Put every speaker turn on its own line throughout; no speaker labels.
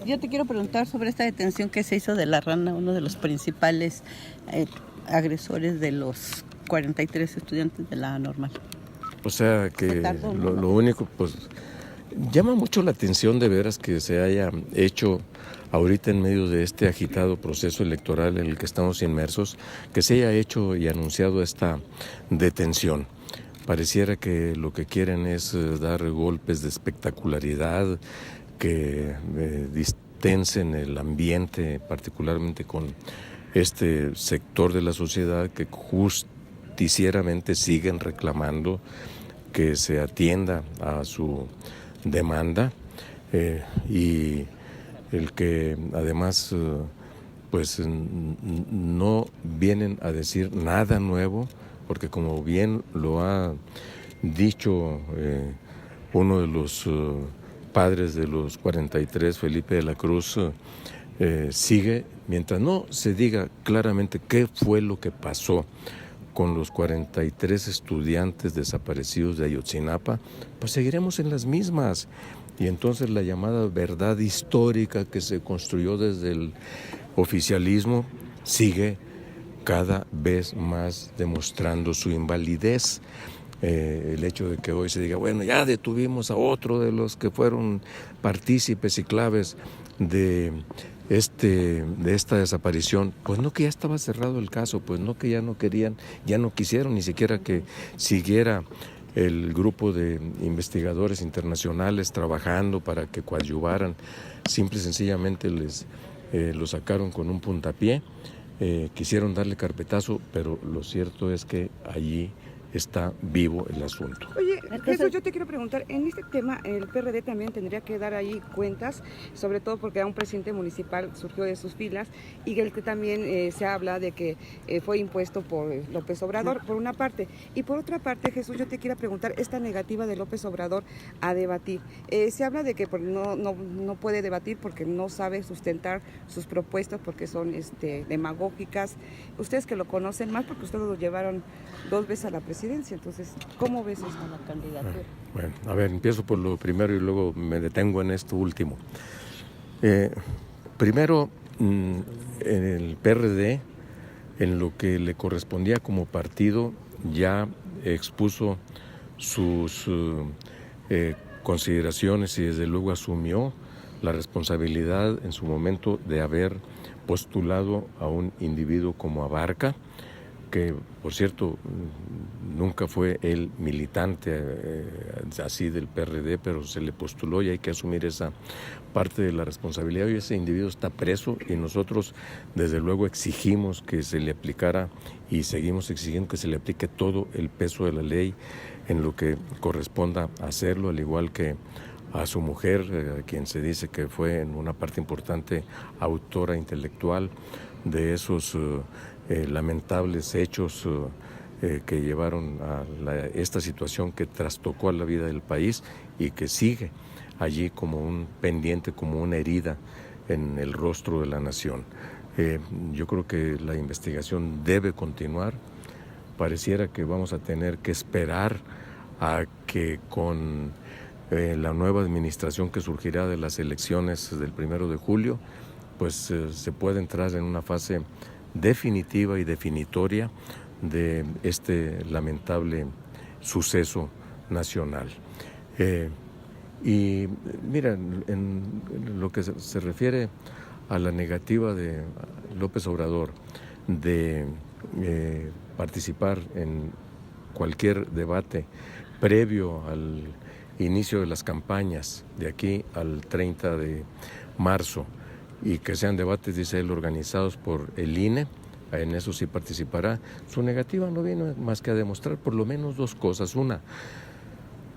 Yo te quiero preguntar sobre esta detención que se hizo de La Rana, uno de los principales agresores de los 43 estudiantes de la normal.
O sea que lo único, pues, llama mucho la atención de veras que se haya hecho ahorita en medio de este agitado proceso electoral en el que estamos inmersos, que se haya hecho y anunciado esta detención. Pareciera que lo que quieren es dar golpes de espectacularidad, que distensen el ambiente, particularmente con este sector de la sociedad que justicieramente siguen reclamando que se atienda a su demanda y el que además pues no vienen a decir nada nuevo, porque como bien lo ha dicho uno de los padres de los 43, Felipe de la Cruz, sigue, mientras no se diga claramente qué fue lo que pasó con los 43 estudiantes desaparecidos de Ayotzinapa, pues seguiremos en las mismas. Y entonces la llamada verdad histórica que se construyó desde el oficialismo sigue cada vez más demostrando su invalidez. El hecho de que hoy se diga, bueno, ya detuvimos a otro de los que fueron partícipes y claves de esta desaparición, pues no que ya estaba cerrado el caso, pues no que ya no querían, ya no quisieron ni siquiera que siguiera el grupo de investigadores internacionales trabajando para que coadyuvaran, simple y sencillamente lo sacaron con un puntapié, quisieron darle carpetazo, pero lo cierto es que allí está vivo el asunto.
Oye, Jesús, yo te quiero preguntar, en este tema el PRD también tendría que dar ahí cuentas, sobre todo porque a un presidente municipal surgió de sus filas y el que también se habla de que fue impuesto por López Obrador, por una parte. Y por otra parte, Jesús, yo te quiero preguntar, esta negativa de López Obrador a debatir. Se habla de que no puede debatir porque no sabe sustentar sus propuestas porque son demagógicas. Ustedes que lo conocen más porque ustedes lo llevaron 2 veces a la presidencia. Entonces, ¿cómo ves esto, la candidatura?
Bueno, a ver, empiezo por lo primero y luego me detengo en esto último. Primero, en el PRD, en lo que le correspondía como partido, ya expuso sus consideraciones y desde luego asumió la responsabilidad en su momento de haber postulado a un individuo como Abarca, que por cierto nunca fue el militante así del PRD, pero se le postuló y hay que asumir esa parte de la responsabilidad. Y ese individuo está preso y nosotros desde luego exigimos que se le aplicara y seguimos exigiendo que se le aplique todo el peso de la ley en lo que corresponda hacerlo, al igual que a su mujer, a quien se dice que fue en una parte importante autora intelectual de esos lamentables hechos que llevaron a esta situación que trastocó a la vida del país y que sigue allí como un pendiente, como una herida en el rostro de la nación. Yo creo que la investigación debe continuar. Pareciera que vamos a tener que esperar a que con la nueva administración que surgirá de las elecciones del 1 de julio, pues se pueda entrar en una fase definitiva y definitoria de este lamentable suceso nacional. Y mira, en lo que se refiere a la negativa de López Obrador de participar en cualquier debate previo al inicio de las campañas de aquí al 30 de marzo, y que sean debates, dice él, organizados por el INE, en eso sí participará. Su negativa no viene más que a demostrar por lo menos 2 cosas. Una,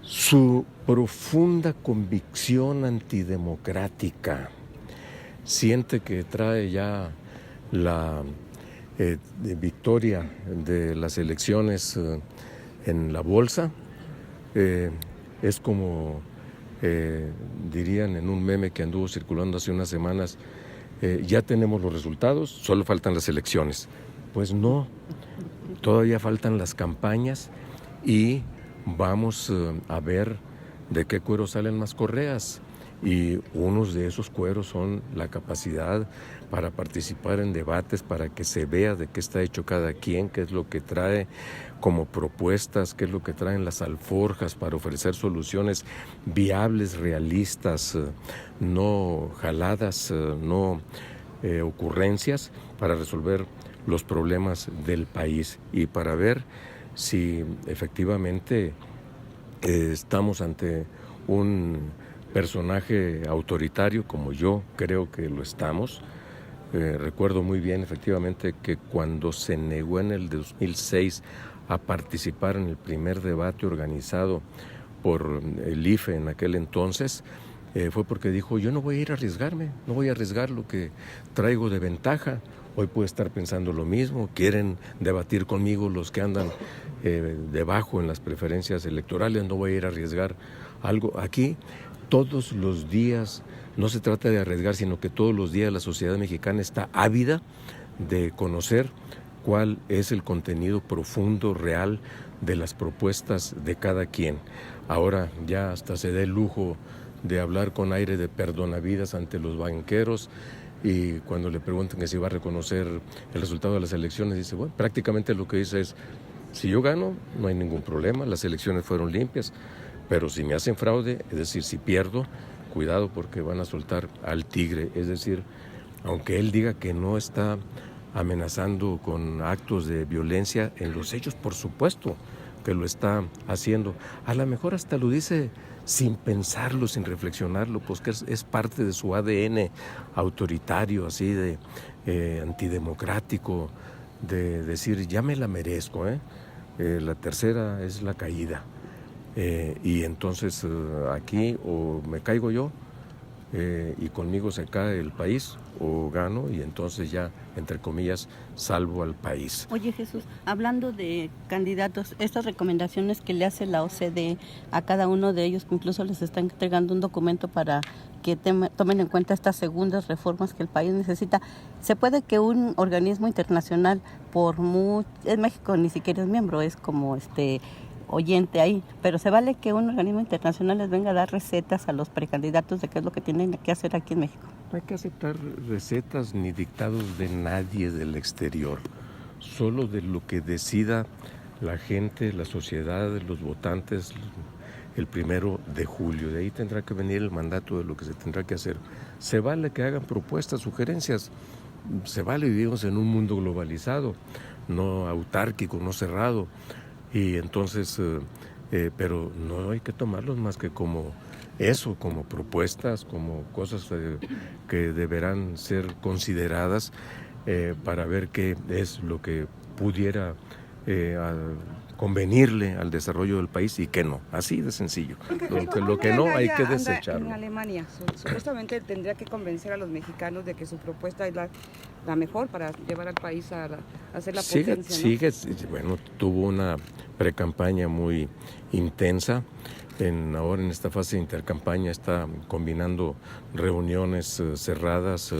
su profunda convicción antidemocrática. Siente que trae ya la victoria de las elecciones en la bolsa. Es como dirían en un meme que anduvo circulando hace unas semanas, ya tenemos los resultados, solo faltan las elecciones. Pues no, todavía faltan las campañas y vamos a ver de qué cuero salen más correas. Y unos de esos cueros son la capacidad para participar en debates, para que se vea de qué está hecho cada quien, qué es lo que trae como propuestas, qué es lo que traen las alforjas para ofrecer soluciones viables, realistas, no jaladas, no ocurrencias, para resolver los problemas del país y para ver si efectivamente estamos ante un personaje autoritario, como yo creo que lo estamos. Recuerdo muy bien efectivamente que cuando se negó en el 2006 a participar en el primer debate organizado por el IFE en aquel entonces, fue porque dijo: yo no voy a ir a arriesgarme, no voy a arriesgar lo que traigo de ventaja. Hoy puede estar pensando lo mismo, quieren debatir conmigo los que andan debajo en las preferencias electorales, no voy a ir a arriesgar algo. Aquí todos los días, no se trata de arriesgar, sino que todos los días la sociedad mexicana está ávida de conocer cuál es el contenido profundo, real de las propuestas de cada quien. Ahora ya hasta se da el lujo de hablar con aire de perdonavidas ante los banqueros, y cuando le preguntan que si va a reconocer el resultado de las elecciones, dice, bueno, prácticamente lo que dice es: si yo gano, no hay ningún problema, las elecciones fueron limpias, pero si me hacen fraude, es decir, si pierdo, cuidado porque van a soltar al tigre. Es decir, aunque él diga que no está amenazando con actos de violencia, en los hechos por supuesto que lo está haciendo. A lo mejor hasta lo dice sin pensarlo, sin reflexionarlo, pues que es parte de su ADN autoritario, así de antidemocrático, de decir, ya me la merezco, la tercera es la caída. Y entonces aquí o me caigo yo y conmigo se cae el país, o gano y entonces ya, entre comillas, salvo al país.
Oye, Jesús, hablando de candidatos, estas recomendaciones que le hace la OCDE a cada uno de ellos, que incluso les está entregando un documento para que tomen en cuenta estas segundas reformas que el país necesita, ¿se puede que un organismo internacional, en México ni siquiera es miembro, es como oyente ahí, pero se vale que un organismo internacional les venga a dar recetas a los precandidatos de qué es lo que tienen que hacer aquí en México?
No hay que aceptar recetas ni dictados de nadie del exterior, solo de lo que decida la gente, la sociedad, los votantes el 1 de julio. De ahí tendrá que venir el mandato de lo que se tendrá que hacer. Se vale que hagan propuestas, sugerencias, se vale, vivimos en un mundo globalizado, no autárquico, no cerrado, y entonces, pero no hay que tomarlos más que como eso, como propuestas, como cosas que deberán ser consideradas para ver qué es lo que pudiera convenirle al desarrollo del país y qué no, así de sencillo. Lo que no hay que desecharlo.
En Alemania, supuestamente tendría que convencer a los mexicanos de que su propuesta es la mejor para llevar al país a hacer la potencia, ¿no?
Bueno, tuvo una precampaña muy intensa. Ahora en esta fase de intercampaña está combinando reuniones cerradas,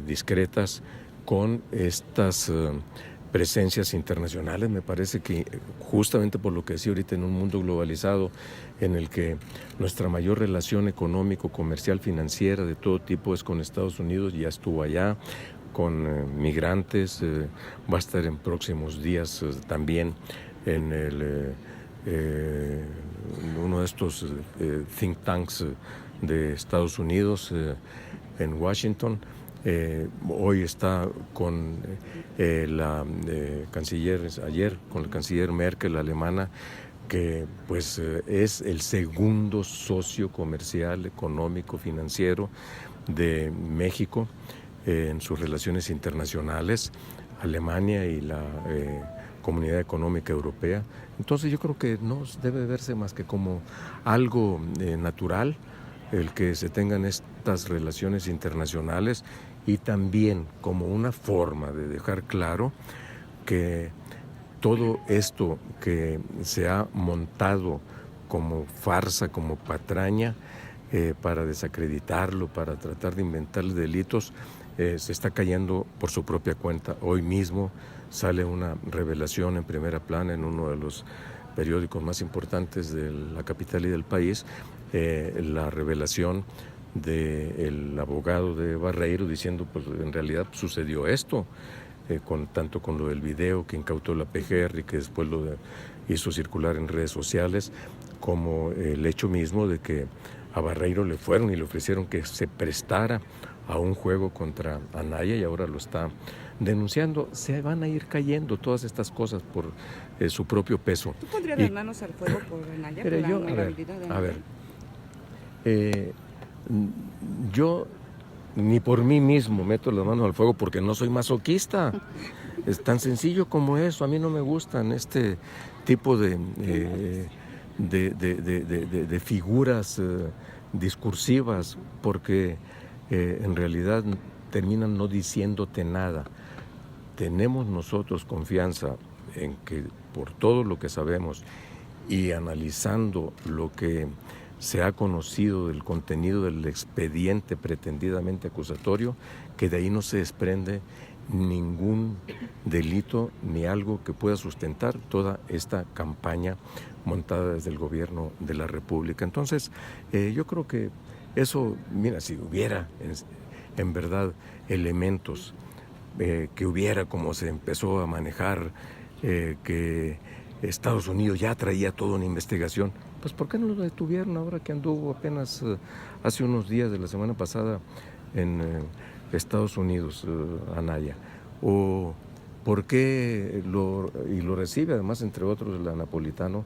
discretas, con estas presencias internacionales. Me parece que justamente por lo que decía ahorita, en un mundo globalizado en el que nuestra mayor relación económico, comercial, financiera de todo tipo es con Estados Unidos, ya estuvo allá, con migrantes, va a estar en próximos días también en uno de estos think tanks de Estados Unidos en Washington. Hoy está con la canciller, ayer con la canciller Merkel, alemana, que pues es el segundo socio comercial, económico, financiero de México en sus relaciones internacionales, Alemania y la Comunidad Económica Europea. Entonces yo creo que no debe verse más que como algo natural el que se tengan estas relaciones internacionales, y también como una forma de dejar claro que todo esto que se ha montado como farsa, como patraña, para desacreditarlo, para tratar de inventarle delitos, se está cayendo por su propia cuenta. Hoy mismo sale una revelación en primera plana en uno de los periódicos más importantes de la capital y del país, la revelación del abogado de Barreiro diciendo, pues en realidad sucedió esto, tanto con lo del video que incautó la PGR y que después lo hizo circular en redes sociales, como el hecho mismo de que a Barreiro le fueron y le ofrecieron que se prestara a un juego contra Anaya y ahora lo está denunciando. Se van a ir cayendo todas estas cosas por su propio peso.
¿Tú pondrías las manos al fuego por Anaya?
Pero
por
yo,
la honorabilidad de Anaya?
Yo ni por mí mismo meto las manos al fuego porque no soy masoquista. Es tan sencillo como eso. A mí no me gustan este tipo de figuras discursivas porque en realidad terminan no diciéndote nada. Tenemos nosotros confianza en que por todo lo que sabemos y analizando lo que se ha conocido del contenido del expediente pretendidamente acusatorio, que de ahí no se desprende ningún delito ni algo que pueda sustentar toda esta campaña montada desde el gobierno de la República. Entonces, yo creo que eso, mira, si hubiera en verdad elementos, que hubiera como se empezó a manejar, que Estados Unidos ya traía toda una investigación, pues ¿por qué no lo detuvieron ahora que anduvo apenas hace unos días de la semana pasada en Estados Unidos, Anaya? ¿O por qué lo recibe además, entre otros, la Napolitano,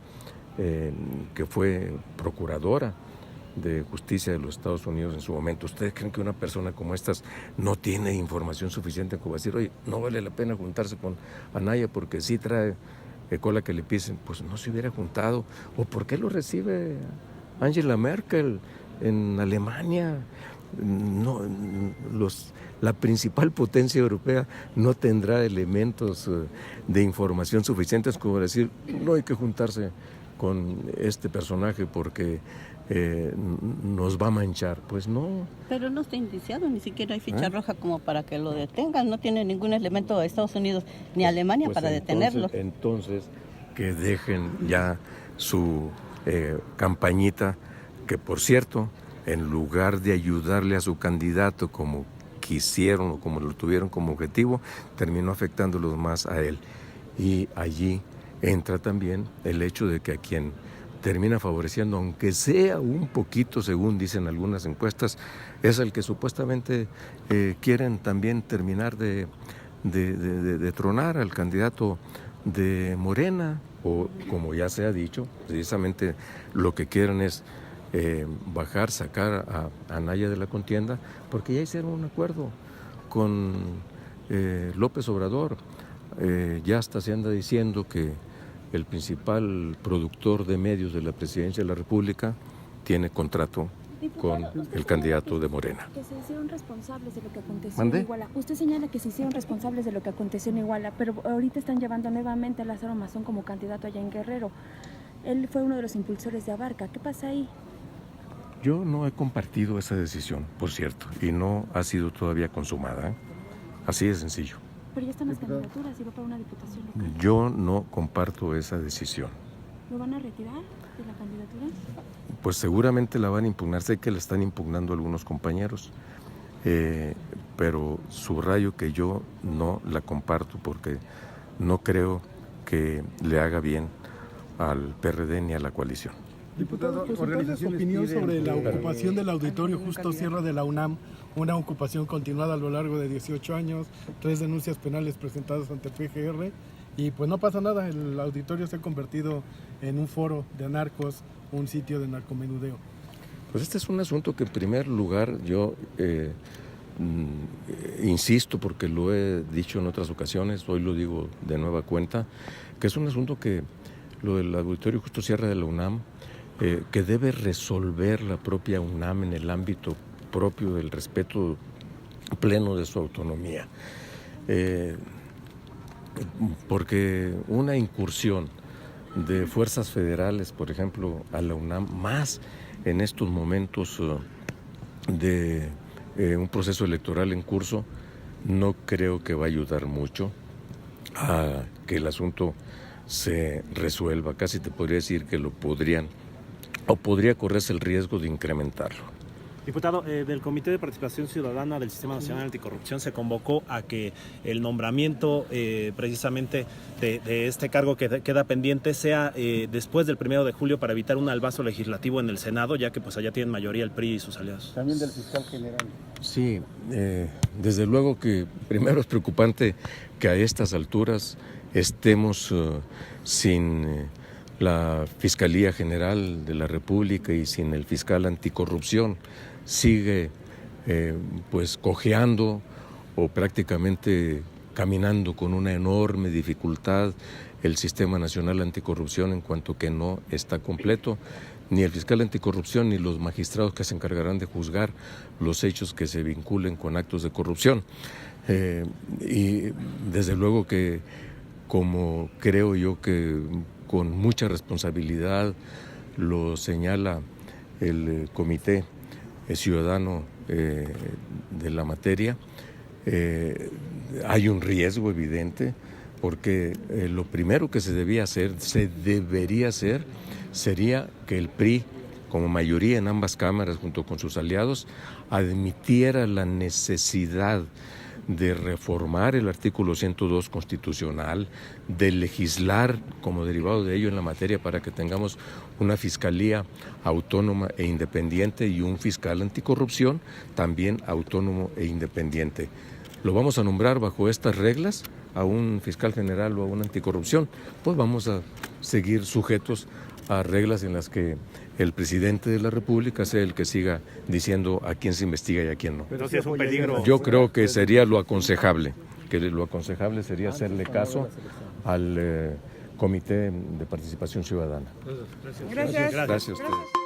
que fue procuradora de justicia de los Estados Unidos en su momento? ¿Ustedes creen que una persona como estas no tiene información suficiente como decir, oye, no vale la pena juntarse con Anaya porque sí trae cola que le pisen? Pues no se hubiera juntado. ¿O por qué lo recibe Angela Merkel en Alemania? No, la principal potencia europea no tendrá elementos de información suficientes como decir, no hay que juntarse con este personaje porque nos va a manchar. Pues no.
Pero no está indiciado, ni siquiera hay ficha roja como para que lo detengan. No tiene ningún elemento de Estados Unidos ni Alemania
pues
para detenerlo.
Entonces, que dejen ya su campañita, que por cierto, en lugar de ayudarle a su candidato como quisieron o como lo tuvieron como objetivo, terminó afectándolos más a él. Y allí entra también el hecho de que a quien termina favoreciendo, aunque sea un poquito, según dicen algunas encuestas, es el que supuestamente quieren también terminar de tronar al candidato de Morena, o como ya se ha dicho, precisamente lo que quieren es sacar a Anaya de la contienda, porque ya hicieron un acuerdo con López Obrador. Ya hasta se anda diciendo que el principal productor de medios de la Presidencia de la República tiene contrato con el candidato de Morena.
Que se hicieron responsables de lo que aconteció en Iguala. Usted señala que se hicieron responsables de lo que aconteció en Iguala, pero ahorita están llevando nuevamente a Lázaro Mazón como candidato allá en Guerrero. Él fue uno de los impulsores de Abarca. ¿Qué pasa ahí?
Yo no he compartido esa decisión, por cierto, y no ha sido todavía consumada. Así de sencillo.
Pero ya están las candidaturas y va para una diputación local.
Yo no comparto esa decisión.
¿Lo van a retirar de la candidatura?
Pues seguramente la van a impugnar. Sé que la están impugnando algunos compañeros, pero subrayo que yo no la comparto porque no creo que le haga bien al PRD ni a la coalición.
Diputado, su opinión sobre la ocupación del auditorio Justo Sierra de la UNAM, una ocupación continuada a lo largo de 18 años, 3 denuncias penales presentadas ante PGR, y pues no pasa nada, el auditorio se ha convertido en un foro de narcos, un sitio de narcomenudeo.
Pues este es un asunto que en primer lugar yo insisto, porque lo he dicho en otras ocasiones, hoy lo digo de nueva cuenta, que es un asunto que lo del auditorio Justo Sierra de la UNAM, que debe resolver la propia UNAM en el ámbito propio del respeto pleno de su autonomía. Porque una incursión de fuerzas federales, por ejemplo, a la UNAM, más en estos momentos de un proceso electoral en curso, no creo que va a ayudar mucho a que el asunto se resuelva. Casi te podría decir que lo podrían o podría correrse el riesgo de incrementarlo.
Diputado, del Comité de Participación Ciudadana del Sistema Nacional Anticorrupción se convocó a que el nombramiento precisamente de este cargo que queda pendiente sea después del 1 de julio para evitar un albazo legislativo en el Senado, ya que pues allá tienen mayoría el PRI y sus aliados.
También del fiscal general.
Sí, desde luego que primero es preocupante que a estas alturas estemos sin la Fiscalía General de la República y sin el fiscal anticorrupción. Sigue pues cojeando o prácticamente caminando con una enorme dificultad el Sistema Nacional Anticorrupción, en cuanto que no está completo. Ni el fiscal anticorrupción ni los magistrados que se encargarán de juzgar los hechos que se vinculen con actos de corrupción. Y desde luego que, como creo yo que con mucha responsabilidad lo señala el Comité Ciudadano de la materia, hay un riesgo evidente, porque lo primero que se debería hacer sería que el PRI, como mayoría en ambas cámaras junto con sus aliados, admitiera la necesidad de reformar el artículo 102 constitucional, de legislar como derivado de ello en la materia para que tengamos una fiscalía autónoma e independiente y un fiscal anticorrupción también autónomo e independiente. ¿Lo vamos a nombrar bajo estas reglas a un fiscal general o a una anticorrupción? Pues vamos a seguir sujetos a reglas en las que el presidente de la República sea el que siga diciendo a quién se investiga y a quién no.
Pero sí es un peligro.
Yo creo que sería lo aconsejable, sería hacerle caso al Comité de Participación Ciudadana.
Gracias.
Gracias a ustedes.